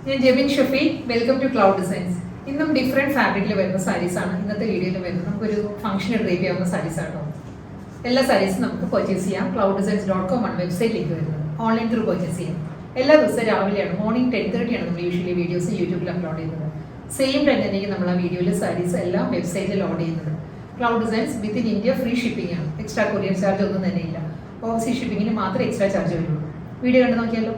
ഞാൻ Jebin Shafi. Welcome to cloud designs. ഇന്നും different ഫാബ്രിക്കിൽ വരുന്ന സാരീസാണ് ഇന്നത്തെ വീഡിയോയിൽ വരുന്നത്. നമുക്കൊരു ഫംഗ്ഷന് ഡ്രേപ്പ് ചെയ്യാവുന്ന സാരീസ് ആട്ടോ. എല്ലാ സാരീസും നമുക്ക് പർച്ചേസ് ചെയ്യാം. clouddesigns.com ആണ് വെബ്സൈറ്റിലേക്ക് വരുന്നത്. ഓൺലൈൻ ത്രൂ പർച്ചേസ് ചെയ്യാം. എല്ലാ ദിവസവും രാവിലെയാണ്, മോർണിംഗ് 10:30 ആണ് നമ്മൾ യൂഷ്വലി വീഡിയോസ് യൂട്യൂബിൽ അപ്ലോഡ് ചെയ്യുന്നത്. സെയിം ടൈം തന്നെയായിരിക്കും നമ്മൾ ആ വീഡിയോയിലെ സാരീസ് എല്ലാം വെബ്സൈറ്റിൽ ലോഡ് ചെയ്യുന്നത്. Cloud designs within India free shipping ആണ്. എക്സ്ട്രാ കൊറിയർ ചാർജ് ഒന്നും തന്നെ ഇല്ല. ഓവർസീസ് ഷിപ്പിങ്ങിന് മാത്രമേ എക്സ്ട്രാ ചാർജ് വരുള്ളൂ. വീഡിയോ കണ്ടു നോക്കിയാലോ.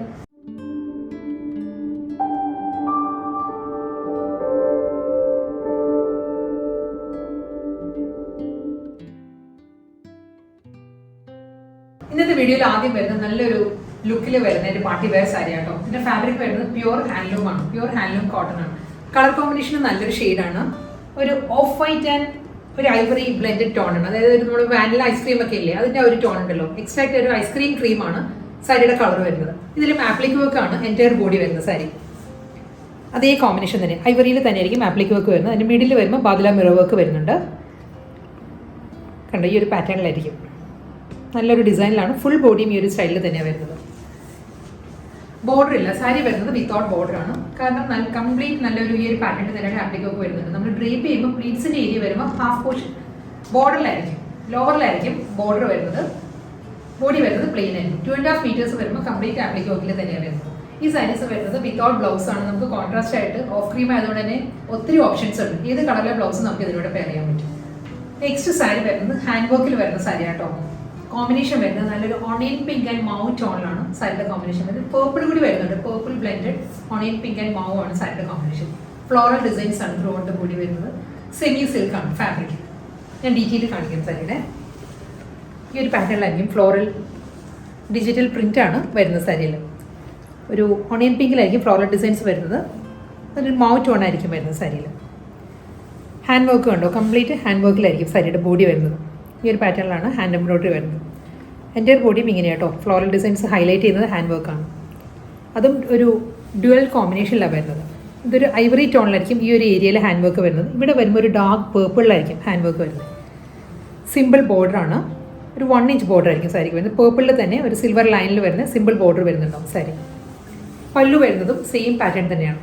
ഇന്നത്തെ വീഡിയോയിൽ ആദ്യം വരുന്നത് നല്ലൊരു ലുക്കിൽ വരുന്ന ഒരു പാർട്ടി വെയർ സാരി ആട്ടോ. ഇതിന്റെ ഫാബ്രിക് വരുന്നത് പ്യുവർ ഹാൻഡ്ലൂം ആണ്. പ്യുവർ ഹാൻഡ്ലൂം കോട്ടൺ ആണ്. കളർ കോമ്പിനേഷൻ നല്ലൊരു ഷെയ്ഡാണ്. ഒരു ഓഫ് വൈറ്റ് ആൻഡ് ഒരു ഐവറി ബ്ലെൻഡഡ് ടോൺ ആണ്. അതായത് നമ്മൾ വാനില ഐസ്ക്രീം ഒക്കെ ഇല്ലേ, അതിന്റെ ഒരു ടോൺ ഉണ്ടല്ലോ. എക്സാക്ട് ഒരു ഐസ്ക്രീം ക്രീമാണ് സാരിയുടെ കളർ വരുന്നത്. ഇതിലും ആപ്ലിക് വർക്ക് ആണ് എൻറ്റയർ ബോഡി വരുന്നത് സാരി. അതേ കോമ്പിനേഷൻ തന്നെ ഐവറിയിൽ തന്നെയായിരിക്കും ആപ്ലിക് വർക്ക് വരുന്നത്. അതിന്റെ മിഡിൽ വരുമ്പോൾ ബാദല മിറർ വർക്ക് വരുന്നുണ്ട്. കണ്ടോ, ഈ ഒരു പാറ്റേണിലായിരിക്കും. നല്ലൊരു ഡിസൈനിലാണ്. ഫുൾ ബോഡിയും ഈ ഒരു സ്റ്റൈലിൽ തന്നെയാണ് വരുന്നത്. ബോർഡർ ഇല്ല, സാരി വരുന്നത് വിത്തൗട്ട് ബോർഡർ ആണ്. കാരണം കംപ്ലീറ്റ് നല്ലൊരു ഈ ഒരു പാറ്റേണിൽ തന്നെയാണ് ആപ്ലിക് വർക്ക് വരുന്നുണ്ട്. നമ്മൾ ഡ്രേപ്പ് ചെയ്യുമ്പോൾ പ്ലീറ്റ്സിന്റെ ഏരിയ വരുമ്പോൾ ഹാഫ് പോർഷൻ ബോർഡറിലായിരിക്കും, ലോവറിലായിരിക്കും ബോർഡർ വരുന്നത്. ബോഡി വരുന്നത് പ്ലെയിൻ ആയിരിക്കും. 2.5 മീറ്റേഴ്സ് വരുമ്പോൾ കംപ്ലീറ്റ് ആപ്ലിക് വർക്കിൽ തന്നെയാണ് വരുന്നത്. ഈ സാരീസ് വരുന്നത് വിത്തൗട്ട് ബ്ലൗസ് ആണ്. നമുക്ക് കോൺട്രാസ്റ്റ് ആയിട്ട് ഓഫ് ക്രീം ആയതുകൊണ്ട് തന്നെ ഒത്തിരി ഓപ്ഷൻസ് ഉണ്ട്. ഏത് കളറിലെ ബ്ലൗസ് നമുക്ക് ഇതിലൂടെ പെയർ ചെയ്യാൻ പറ്റും. നെക്സ്റ്റ് സാരി വരുന്നത് ഹാൻഡ് വർക്കിൽ വരുന്ന സാരി ആട്ടോ. കോമ്പിനേഷൻ വരുന്നത് നല്ലൊരു ഓണിയൻ പിങ്ക് ആൻഡ് മാവ് ടോണിലാണ് സാരിയുടെ കോമ്പിനേഷൻ വരുന്നത്. പേർപ്പിൾ കൂടി വരുന്നുണ്ട്. Purple blended onion pink and മാവ് ആണ് സാരിയുടെ കോമ്പിനേഷൻ. ഫ്ലോറൽ ഡിസൈൻസ് ആണ് ത്രൂ ഔട്ട് കൂടി വരുന്നത്. സെമി സിൽക്ക് ആണ് ഫാബ്രിക്. ഞാൻ ഡീറ്റെയിൽ കാണിക്കാം സാരിയുടെ. ഈ ഒരു പാറ്റേണിലായിരിക്കും ഫ്ലോറൽ ഡിജിറ്റൽ പ്രിന്റ് ആണ് വരുന്നത് സാരിയിൽ. ഒരു ഓണിയൻ പിങ്കിലായിരിക്കും ഫ്ലോറൽ ഡിസൈൻസ് വരുന്നത്. അതൊരു മാവ് ടോൺ ആയിരിക്കും വരുന്നത് സാരിയിൽ. ഹാൻഡ് വർക്ക് കണ്ടോ, കംപ്ലീറ്റ് ഹാൻഡ് വർക്കിലായിരിക്കും സാരിയുടെ ബോഡി വരുന്നത്. ഈ ഒരു പാറ്റേണിലാണ് ഹാൻഡ് എംബ്രോയിഡറി വരുന്നത്. എൻ്റെ ഒരു ബോഡിയും ഇങ്ങനെ കേട്ടോ. ഫ്ലോറൽ ഡിസൈൻസ് ഹൈലൈറ്റ് ചെയ്യുന്നത് ഹാൻഡ് വർക്കാണ്. അതും ഒരു ഡ്യുവൽ കോമ്പിനേഷനിലാണ് വരുന്നത്. ഇതൊരു ഐവറി ടോണിലായിരിക്കും ഈ ഒരു ഏരിയയിൽ ഹാൻഡ് വർക്ക് വരുന്നത്. ഇവിടെ വരുമ്പോൾ ഒരു ഡാർക്ക് പേർപ്പിളിലായിരിക്കും ഹാൻഡ് വർക്ക് വരുന്നത്. സിമ്പിൾ ബോർഡറാണ്. ഒരു 1 ഇഞ്ച് ബോർഡർ ആയിരിക്കും സാരിക്ക് വരുന്നത്. പേർപ്പിളിൽ തന്നെ ഒരു സിൽവർ ലൈനിൽ വരുന്ന സിമ്പിൾ ബോർഡർ വരുന്നുണ്ടാവും സാരി. പല്ലു വരുന്നതും സെയിം പാറ്റേൺ തന്നെയാണ്.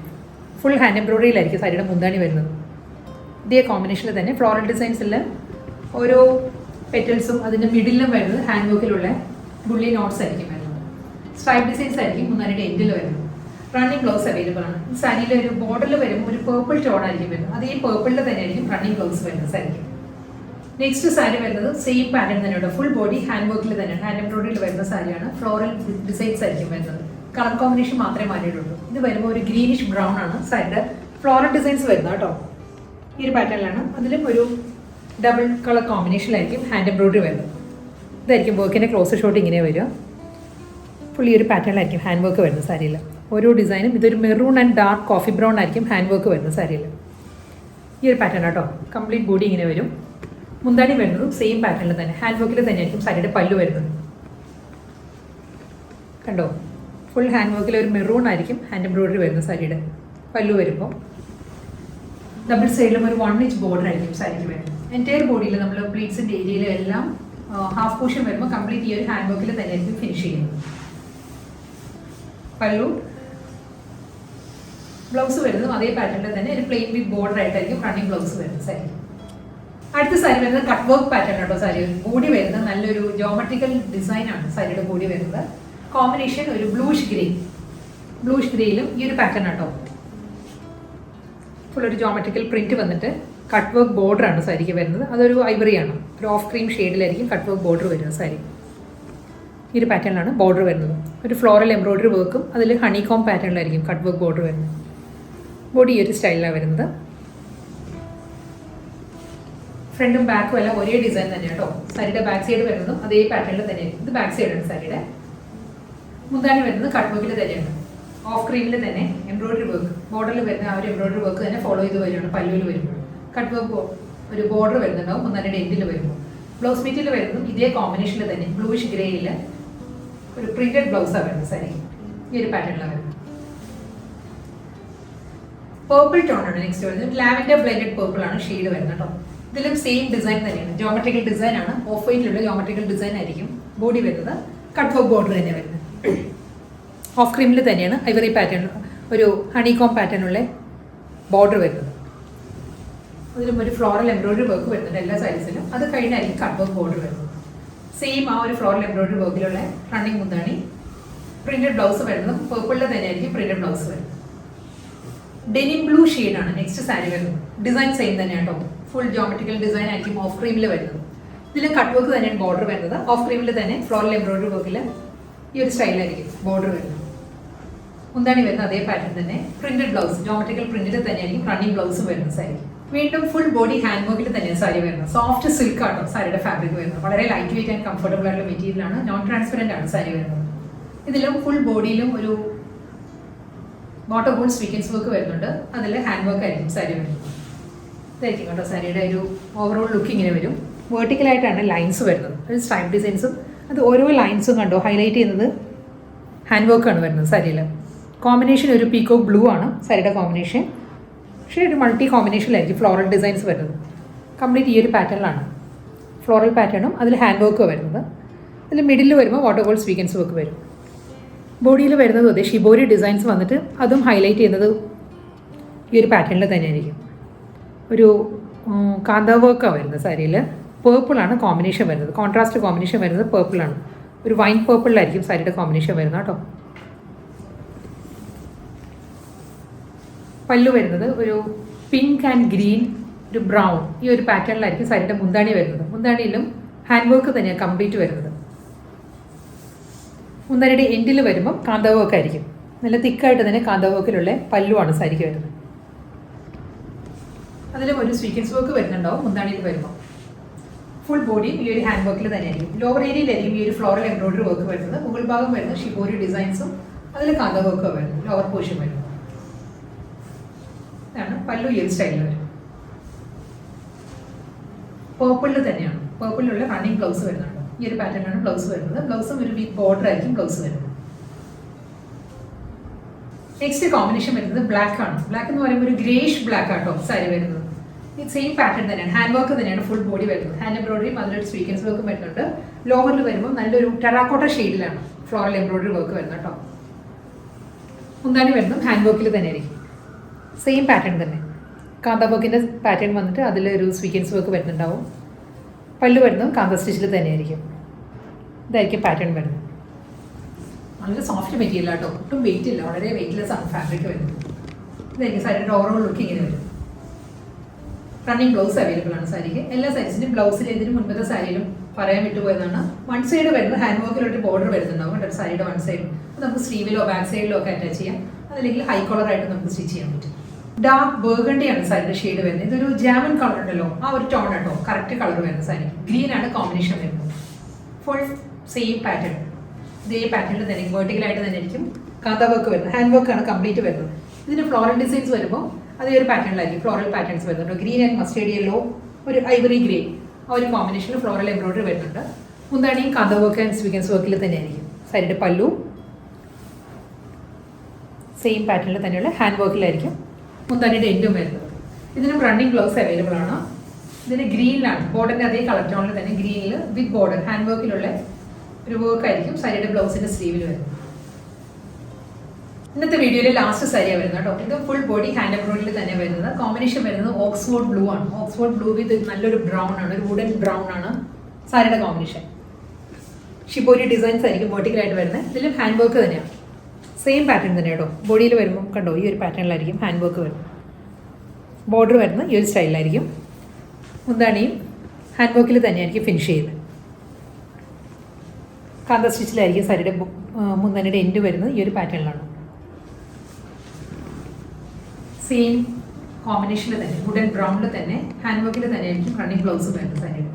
ഫുൾ ഹാൻഡ് എംബ്രോയിഡറിയിലായിരിക്കും സാരിയുടെ മുന്താണി വരുന്നത്. ഇതേ കോമ്പിനേഷനിൽ തന്നെ ഫ്ലോറൽ ഡിസൈൻസിൽ ഓരോ പെറ്റൽസും അതിൻ്റെ മിഡിലും വരുന്നത് ഹാൻഡ് വർക്കിലുള്ള ബുള്ളി നോട്ട്സ് ആയിരിക്കും വരുന്നത്. സ്ട്രൈപ്പ് ഡിസൈൻസ് ആയിരിക്കും മുന്നാരുടെ എൻഡിൽ വരുന്നത്. റണ്ണിങ് ബ്ലൗസ് അവൈലബിൾ ആണ്. ഈ സാരിയിൽ ഒരു ബോർഡറിൽ വരുമ്പോൾ ഒരു പേർപ്പിൾ ടോൺ ആയിരിക്കും വരുന്നത്. അതേ പേർപ്പിളിൽ തന്നെ ആയിരിക്കും റണ്ണിങ് ബ്ലൗസ് വരുന്നത് സാരിക്ക്. നെക്സ്റ്റ് സാരി വരുന്നത് സെയിം പാറ്റേൺ തന്നെയുണ്ട്. ഫുൾ ബോഡി ഹാൻഡ് വർക്കിൽ തന്നെയാണ്, ഹാൻഡ് എംബ്രോയിഡറിയിൽ വരുന്ന സാരിയാണ്. ഫ്ലോറൽ ഡിസൈൻസ് ആയിരിക്കും വരുന്നത്. കളർ കോമ്പിനേഷൻ മാത്രമേ മാറിയിട്ടുള്ളൂ. ഇത് വരുമ്പോൾ ഒരു ഗ്രീനിഷ് ബ്രൗൺ ആണ് സാരിയുടെ ഫ്ലോറൽ ഡിസൈൻസ് വരുന്നത് കേട്ടോ. ഈ ഒരു പാറ്റേണിലാണ്. അതിലും ഒരു ഡബിൾ കളർ കോമ്പിനേഷനിലായിരിക്കും ഹാൻഡ് എംബ്രോയിഡറി വരുന്നത്. ഇതായിരിക്കും വർക്കിൻ്റെ ക്ലോസ് ഷോട്ട് ഇങ്ങനെ വരിക. ഫുള്ളി ഒരു പാറ്റേണിലായിരിക്കും ഹാൻഡ് വർക്ക് വരുന്നത് സാരിയിൽ. ഓരോ ഡിസൈനും ഇതൊരു maroon and dark coffee brown ആയിരിക്കും ഹാൻഡ് വർക്ക് വരുന്നത് സാരിയിൽ. ഈ ഒരു പാറ്റേൺ കേട്ടോ. കംപ്ലീറ്റ് ബോഡി ഇങ്ങനെ വരും. മുന്താണി വരുന്നതും സെയിം പാറ്റേണിൽ തന്നെ ഹാൻഡ് വർക്കിൽ തന്നെയായിരിക്കും സാരിയുടെ പല്ലു വരുന്നത്. കണ്ടോ, ഫുൾ ഹാൻഡ് വർക്കിൽ ഒരു മെറൂൺ ആയിരിക്കും ഹാൻഡ് എംബ്രോയിഡറി വരുന്നത് സാരിയുടെ. പല്ലു വരുമ്പോൾ ഡബിൾ സൈഡിലും ഒരു 1 ഇഞ്ച് ബോർഡർ ആയിരിക്കും സാരിക്ക് വരുന്നത്. എൻറ്റയർ ബോഡിയിൽ നമ്മൾ പ്ലീറ്റ്സിൻ്റെ ഏരിയയിലും എല്ലാം ഹാഫ് പോർഷൻ വരുമ്പോൾ കംപ്ലീറ്റ് ഈ ഒരു ഹാൻഡ് വർക്കിൽ തന്നെയായിരിക്കും ഫിനിഷ് ചെയ്യുന്നത്. പല്ലു ബ്ലൗസ് വരുന്നതും അതേ പാറ്റേണിൽ തന്നെ ഒരു പ്ലെയിൻ വിത്ത് ബോർഡർ ആയിട്ടായിരിക്കും റണ്ണിങ് ബ്ലൗസ് വരുന്നത് സാരി. അടുത്ത സാരി വരുന്നത് കട്ട് വർക്ക് പാറ്റേൺ കേട്ടോ. സാരി ബോഡി വരുന്നത് നല്ലൊരു ജോമെട്രിക്കൽ ഡിസൈൻ ആണ് സാരിയുടെ ബോഡി വരുന്നത്. കോമ്പിനേഷൻ ഒരു ബ്ലൂഷ് ഗ്രേയിലും ഈ ഒരു പാറ്റേൺ കേട്ടോ. ഫുൾ ഒരു ജോമെട്രിക്കൽ പ്രിന്റ് വന്നിട്ട് കട്ട് വർക്ക് ബോർഡർ ആണ് സാരിക്ക് വരുന്നത്. അതൊരു ഐവറിയാണ്. ഒരു ഓഫ് ക്രീം ഷെയ്ഡിലായിരിക്കും കട്ട് വർക്ക് ബോർഡർ വരുന്നത് സാരി. ഈ ഒരു പാറ്റേണിലാണ് ബോർഡർ വരുന്നത്. ഒരു ഫ്ലോറൽ എംബ്രോയിഡറി വർക്കും അതിൽ ഹണികോം പാറ്റേണിലായിരിക്കും കട്ട് വർക്ക് ബോർഡർ വരുന്നത്. ബോഡി ഈ ഒരു സ്റ്റൈലിലാണ് വരുന്നത്. ഫ്രണ്ടും ബാക്കും എല്ലാം ഒരേ ഡിസൈൻ തന്നെ കേട്ടോ. സാരിയുടെ ബാക്ക് സൈഡ് വരുന്നതും അതേ പാറ്റേണിൽ തന്നെയായിരിക്കും. ഇത് ബാക്ക് സൈഡാണ് സാരിയുടെ. മുന്താണി വരുന്നത് കട്ട് വർക്കിൽ തന്നെയാണ്. ഓഫ് ക്രീമിൽ തന്നെ എംബ്രോയിഡറി വർക്ക് ബോർഡറിൽ വരുന്ന ആ ഒരു എംബ്രോയിഡറി വർക്ക് തന്നെ ഫോളോ ചെയ്ത് വരികയാണ്. പല്ലുവിൽ വരുമ്പോൾ കട്ട് വർക്ക് ഒരു ബോർഡർ വരുന്നുണ്ടാവും മുന്നാരുടെ എൻഡിൽ വരുമ്പോൾ. ബ്ലൗസ് മെറ്റീരിയൽ വരുന്നതും ഇതേ കോമ്പിനേഷനിൽ തന്നെ ബ്ലൂയിഷ് ഗ്രേയിൽ ഒരു പ്രിന്റഡ് ബ്ലൗസാണ് വരുന്നത് സാരി. ഈ ഒരു പാറ്റേണിലാണ് വരുന്നത്. പേർപ്പിൾ ടോൺ ആണ് നെക്സ്റ്റ് വരുന്നത്. ലാവൻഡർ ബ്ലെൻഡഡ് പേർപ്പിൾ ആണ് ഷെയ്ഡ് വരുന്നത് കേട്ടോ. ഇതിലും സെയിം ഡിസൈൻ തന്നെയാണ്. ജോമെട്രിക്കൽ ഡിസൈൻ ആണ്. ഓഫ് വൈറ്റിലുള്ള ജോമെട്രിക്കൽ ഡിസൈൻ ആയിരിക്കും. ബോഡി വരുന്നത് കട്ട് വർക്ക് ബോർഡർ തന്നെ വരുന്നത്. ഓഫ് ക്രീമിൽ തന്നെയാണ് ഐവറി പാറ്റേൺ ഒരു ഹണികോം പാറ്റേണുള്ള ബോർഡർ വരുന്നത്. അതിലും ഒരു ഫ്ലോറൽ എംബ്രോയിഡറി വർക്ക് വരുന്നുണ്ട് എല്ലാ സൈസിലും. അത് കഴിഞ്ഞായിരിക്കും കട്ട് വർക്ക് ബോർഡർ വരുന്നത്. സെയിം ആ ഒരു ഫ്ലോറൽ എംബ്രോയിഡറി വർക്കിലുള്ള റണ്ണിങ് മുന്താണി. പ്രിന്റഡ് ബ്ലൗസ് വരുന്നതും പേർപ്പിളിൽ തന്നെയായിരിക്കും പ്രിന്റഡ് ബ്ലൗസ് വരുന്നത്. ഡെനിം ബ്ലൂ ഷെയ്ഡാണ് നെക്സ്റ്റ് സാരി വരുന്നത്. ഡിസൈൻ സെയിം തന്നെയാണ് കേട്ടോ. ഫുൾ ജോമെട്രിക്കൽ ഡിസൈൻ ആയിരിക്കും ഓഫ് ക്രീമിൽ വരുന്നത്. ഇതിൽ കട്ട് വർക്ക് തന്നെയാണ് ബോർഡർ വരുന്നത്. ഓഫ് ക്രീമിൽ തന്നെ ഫ്ലോറൽ എംബ്രോയിഡറി വർക്കിൽ ഈ ഒരു സ്റ്റൈലായിരിക്കും ബോർഡർ വരുന്നത്. മുന്താണി വരുന്നത് അതേ പാറ്റേൺ തന്നെ. പ്രിന്റഡ് ബ്ലൗസ് ജോമെട്രിക്കൽ പ്രിന്റിൽ തന്നെയായിരിക്കും റണ്ണിങ് ബ്ലൗസും വരുന്ന സാരി. വീണ്ടും ഫുൾ ബോഡി ഹാൻഡ് വർക്കിൽ തന്നെയാണ് സാരി വരുന്നത്. സോഫ്റ്റ് സിൽക്ക് ആട്ടോ സാരിയുടെ ഫാബ്രിക് വരുന്നത്. വളരെ ലൈറ്റ് വെയിറ്റ് ആൻഡ് കംഫർട്ടബിൾ ആയിട്ടുള്ള മെറ്റീരിയലാണ്. നോൺ ട്രാൻസ്പെറന്റ് ആണ് സാരി വരുന്നത്. ഇതിലും ഫുൾ ബോഡിയിലും ഒരു വാട്ടർ ഗോൾഡ് സ്വീക്കൻസ് വർക്ക് വരുന്നുണ്ട്. അതിൽ ഹാൻഡ് വർക്ക് ആയിരിക്കും സാരി വരുന്നത്. ഇതായിരിക്കും കേട്ടോ സാരിയുടെ ഒരു ഓവറോൾ ലുക്ക് ഇങ്ങനെ വരും. വേർട്ടിക്കലായിട്ടാണ് ലൈൻസ് വരുന്നത്. ഒരു സ്ട്രൈപ്പ് ഡിസൈൻസും അത് ഓരോ ലൈൻസും കണ്ടോ ഹൈലൈറ്റ് ചെയ്യുന്നത് ഹാൻഡ് വർക്കാണ് വരുന്നത് സാരിയിൽ. കോമ്പിനേഷൻ ഒരു പീക്കോക്ക് ബ്ലൂ ആണ് സാരിയുടെ കോമ്പിനേഷൻ. പക്ഷേ ഒരു മൾട്ടി കോമ്പിനേഷനിലായിരിക്കും ഫ്ലോറൽ ഡിസൈൻസ് വരുന്നത്. കംപ്ലീറ്റ് ഈ ഒരു പാറ്റേണിലാണ് ഫ്ലോറൽ പാറ്റേണും അതിൽ ഹാൻഡ് വർക്ക് വരുന്നത്. അതിൽ മിഡിൽ വരുമ്പോൾ വാട്ടർ ഗോൾഡ് സ്വീക്കൻസ് വർക്ക് വരും. ബോഡിയിൽ വരുന്നത് അതെ ഷിബോരി ഡിസൈൻസ് വന്നിട്ട് അതും ഹൈലൈറ്റ് ചെയ്യുന്നത് ഈ ഒരു പാറ്റേണിൽ തന്നെയായിരിക്കും. ഒരു കാന്ത വർക്കാണ് വരുന്നത് സാരിയിൽ. പേർപ്പിളാണ് കോമ്പിനേഷൻ വരുന്നത്. കോൺട്രാസ്റ്റ് കോമ്പിനേഷൻ വരുന്നത് പേർപ്പിളാണ്. ഒരു വൈൻ പേർപ്പിളിലായിരിക്കും സാരിയുടെ കോമ്പിനേഷൻ വരുന്നത് കേട്ടോ. പല്ലു വരുന്നത് ഒരു പിങ്ക് ആൻഡ് ഗ്രീൻ ഒരു ബ്രൗൺ ഈ ഒരു പാറ്റേണിലായിരിക്കും സാരിയുടെ മുന്താണി വരുന്നത്. മുന്താണിയിലും ഹാൻഡ് വർക്ക് തന്നെയാണ് കംപ്ലീറ്റ് വരുന്നത്. മുന്താണിയുടെ എൻഡിൽ വരുമ്പം കാന്ത വർക്ക് ആയിരിക്കും. നല്ല തിക്കായിട്ട് തന്നെ കാന്ത വർക്കിലുള്ള പല്ലുവാണ് സാരിക്ക് വരുന്നത്. അതിലും ഒരു സ്വീക്കൻസ് വർക്ക് വരുന്നുണ്ടാവും മുന്താണിയിൽ വരുമ്പോൾ. ഫുൾ ബോഡി ഈ ഒരു ഹാൻഡ് വർക്കിൽ തന്നെയായിരിക്കും. ലോവർ ഏരിയയിലായിരിക്കും ഈ ഒരു ഫ്ലോറൽ എംബ്രോയിഡറി വർക്ക് വരുന്നത്. മുകൾ ഭാഗം വരുന്നത് ഷിബോരി ഡിസൈൻസും അതിൽ കാന്ത വർക്കും വരുന്നത്. ലോവർ പോർഷൻ വരുന്നത് ഇതാണ് പല്ലു ഈ ഒരു സ്റ്റൈലിൽ വരും. പേർപ്പിളിൽ തന്നെയാണ്. പേർപ്പിളിലുള്ള റണ്ണിങ് ബ്ലൗസ് വരുന്നുണ്ട്. ഈ ഒരു പാറ്റേണിലാണ് ബ്ലൗസ് വരുന്നത്. ബ്ലൗസും ഒരു ബിഗ് ബോർഡർ ആയിരിക്കും ബ്ലൗസ് വരുന്നത്. നെക്സ്റ്റ് കോമ്പിനേഷൻ വരുന്നത് ബ്ലാക്ക് ആണ്. ബ്ലാക്ക് എന്ന് പറയുമ്പോൾ ഒരു ഗ്രേഷ് ബ്ലാക്ക് ആട്ടോ സാരി വരുന്നത്. ഇത് സെയിം പാറ്റേൺ തന്നെയാണ്. ഹാൻഡ് വർക്ക് തന്നെയാണ് ഫുൾ ബോഡി വരുന്നത്. ഹാൻഡ് എംബ്രോയിഡറിയും അതിലൊരു സ്വീക്കൻസ് വർക്കും വരുന്നുണ്ട്. ലോവറിൽ വരുമ്പോൾ നല്ലൊരു ടെറാക്കോട്ട ഷെയ്ഡിലാണ് ഫ്ലോറൽ എംബ്രോയിഡറി വർക്ക് വരുന്നത് കേട്ടോ. മുന്താണി വരുന്നത് ഹാൻഡ് വർക്കിൽ തന്നെ ആയിരിക്കും. സെയിം പാറ്റേൺ തന്നെ. കാന്ത വർക്കിൻ്റെ പാറ്റേൺ വന്നിട്ട് അതിലൊരു സ്വീക്കൻസ് വർക്ക് വരുന്നുണ്ടാവും. പല്ലു വരുന്നതും കാന്ത സ്റ്റിച്ചിൽ തന്നെയായിരിക്കും. ഇതായിരിക്കും പാറ്റേൺ വരുന്നത്. നല്ല സോഫ്റ്റ് മെറ്റീരിയൽ ആട്ടോ. ഒട്ടും വെയിറ്റ് ഇല്ല. വളരെ വെയിറ്റ്ലെസ് ആണ് ഫാബ്രിക് വരുന്നത്. ഇതായിരിക്കും സാരിയുടെ ഓവറോൾ ലുക്ക് ഇങ്ങനെ വരും. റണ്ണിങ് ബ്ലൗസ് അവൈലബിൾ ആണ് സാരിക്ക്. എല്ലാ സൈസിനും ബ്ലൗസിൽ ഇതിന് മുൻപത്തെ സാരിയിലും പറയാൻ വിട്ടുപോയതാണ്. വൺ സൈഡ് വരുന്നത് ഹാൻഡ് വർക്കിലോട്ട് ബോർഡർ വരുന്നുണ്ടാവും കേട്ടോ സാരിയുടെ വൺ സൈഡ്. അത് നമുക്ക് സ്ലീവിലോ ബാക്ക് സൈഡിലോ ഒക്കെ അറ്റാച്ച് ചെയ്യാം. അതല്ലെങ്കിൽ ഹൈ കോളറായിട്ട് നമുക്ക് സ്റ്റിച്ച് ചെയ്യാൻ പറ്റും. ഡാർക്ക് ബർഗണ്ടിയാണ് സാരിയുടെ ഷെയ്ഡ് വരുന്നത്. ഇതൊരു ജാമൻ കളർ ഉണ്ടല്ലോ ആ ഒരു ടോൺ കേട്ടോ കറക്റ്റ് കളർ വരുന്ന സാരി. ഗ്രീൻ ആണ് കോമ്പിനേഷൻ വരുന്നത്. Full same pattern. ഇതേ പാറ്റേണിൽ തന്നെ വേർട്ടിക്കലായിട്ട് തന്നെ ആയിരിക്കും കാന്ത വർക്ക് വരുന്നത്. ഹാൻഡ് വർക്കാണ് കംപ്ലീറ്റ് വരുന്നത്. ഇതിന് ഫ്ലോറൽ ഡിസൈൻസ് വരുമ്പോൾ അതേ ഒരു പാറ്റേണിലായിരിക്കും ഫ്ലോറൽ പാറ്റേൺസ് വരുന്നുണ്ട്. ഗ്രീൻ ആൻഡ് മസ്റ്റേർഡ് യെല്ലോ ഒരു ഐവറി ഗ്രേ ആ ഒരു കോമ്പിനേഷനിൽ ഫ്ലോറൽ എംബ്രോയിഡറി വരുന്നുണ്ട്. മുന്താണിയും കാന്ത വർക്ക് ആൻഡ് സ്വീക്കൻസ് വർക്കിൽ തന്നെയായിരിക്കും. സാരിയുടെ പല്ലു സെയിം പാറ്റേണിൽ തന്നെയുള്ള ഹാൻഡ് വർക്കിലായിരിക്കും മുന്താണിയുടെ എൻഡും വരുന്നത്. ഇതിനും റണ്ണിങ് ബ്ലൗസ് അവൈലബിൾ ആണ്. ഇതിന് ഗ്രീനിലാണ് ബോർഡറിൻ്റെ അതേ കളർ ടോണിൽ തന്നെ ഗ്രീനിൽ വിത്ത് ബോർഡർ ഹാൻഡ് വർക്കിലുള്ള ഒരു വർക്ക് ആയിരിക്കും സാരിയുടെ ബ്ലൗസിൻ്റെ സ്ലീവിൽ വരുന്നത്. ഇന്നത്തെ വീഡിയോയിൽ ലാസ്റ്റ് സാരിയാണ് വരുന്നത് കേട്ടോ. ഇത് ഫുൾ ബോഡി ഹാൻഡ് എംബ്രോയിഡറിൽ തന്നെ വരുന്നത്. കോമ്പിനേഷൻ വരുന്നത് ഓക്സ്ഫോർഡ് ബ്ലൂ ആണ്. ഓക്സ്ഫോർഡ് ബ്ലൂ വിത്ത് നല്ലൊരു ബ്രൗൺ ആണ്. ഒരു വുഡൻ ബ്രൗൺ ആണ് സാരിയുടെ കോമ്പിനേഷൻ. ഷിബോരി ഡിസൈൻസ് ആയിരിക്കും വേർട്ടിക്കലായിട്ട് വരുന്നത്. ഇതിലും ഹാൻഡ് വർക്ക് തന്നെയാണ്. സെയിം പാറ്റേൺ തന്നെ കേട്ടോ. ബോഡിയിൽ വരുമ്പോൾ കണ്ടോ ഈ ഒരു പാറ്റേണിലായിരിക്കും ഹാൻഡ് വർക്ക് വരുന്നത്. ബോർഡർ വരുന്നത് ഈ ഒരു സ്റ്റൈലിലായിരിക്കും. മുന്താണിയും ഹാൻഡ് വർക്കിൽ തന്നെയായിരിക്കും ഫിനിഷ് ചെയ്യുന്നത്. കാന്ത സ്റ്റിച്ചിലായിരിക്കും സാരിയുടെ മുന്താണിയുടെ എൻഡ് വരുന്നത് ഈ ഒരു പാറ്റേണിലാണ്. സെയിം കോമ്പിനേഷനിൽ തന്നെ വുഡൻ ബ്രൗണിൽ തന്നെ ഹാൻഡ് വർക്കിൽ തന്നെ ആയിരിക്കും റണ്ണിങ് ബ്ലൗസ് വരുന്നത് സാരിയുടെ.